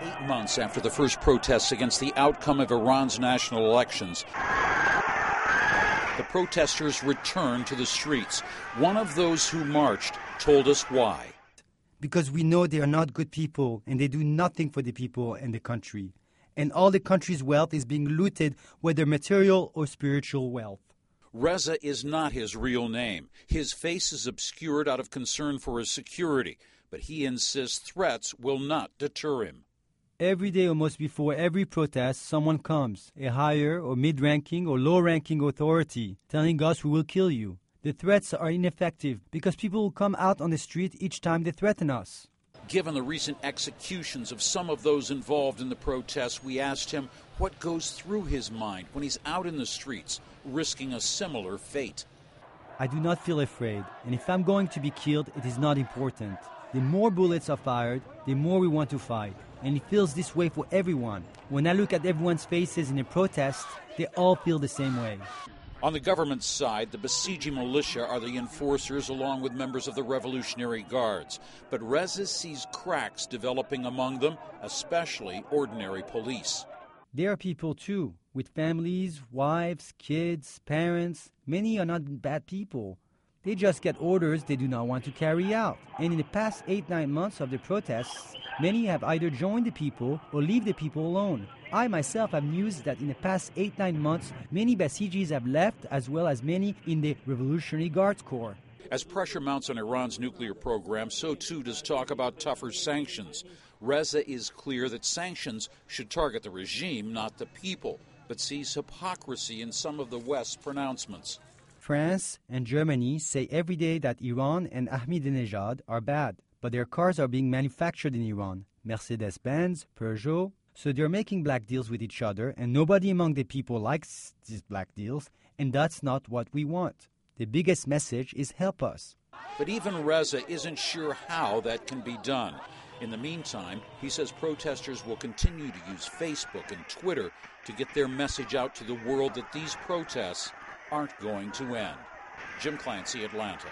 8 months after the first protests against the outcome of Iran's national elections, the protesters returned to the streets. One of those who marched told us why. Because we know they are not good people and they do nothing for the people and the country. And all the country's wealth is being looted, whether material or spiritual wealth. Reza is not his real name. His face is obscured out of concern for his security, but he insists threats will not deter him. Every day, almost before every protest, someone comes, a higher or mid-ranking or low-ranking authority, telling us we will kill you. The threats are ineffective because people will come out on the street each time they threaten us. Given the recent executions of some of those involved in the protests, we asked him what goes through his mind when he's out in the streets, risking a similar fate. I do not feel afraid, and if I'm going to be killed, it is not important. The more bullets are fired, the more we want to fight. And it feels this way for everyone. When I look at everyone's faces in a protest, they all feel the same way. On the government side, the Basiji militia are the enforcers along with members of the Revolutionary Guards. But Reza sees cracks developing among them, especially ordinary police. There are people too, with families, wives, kids, parents. Many are not bad people. They just get orders they do not want to carry out. And in the past 8-9 months of the protests, many have either joined the people or leave the people alone. I myself have news that in the past 8-9 months, many Basijis have left, as well as many in the Revolutionary Guards Corps. As pressure mounts on Iran's nuclear program, so too does talk about tougher sanctions. Reza is clear that sanctions should target the regime, not the people, but sees hypocrisy in some of the West's pronouncements. France and Germany say every day that Iran and Ahmadinejad are bad, but their cars are being manufactured in Iran. Mercedes-Benz, Peugeot. So they're making black deals with each other, and nobody among the people likes these black deals, and that's not what we want. The biggest message is help us. But even Reza isn't sure how that can be done. In the meantime, he says protesters will continue to use Facebook and Twitter to get their message out to the world that these protests aren't going to end. Jim Clancy, Atlanta.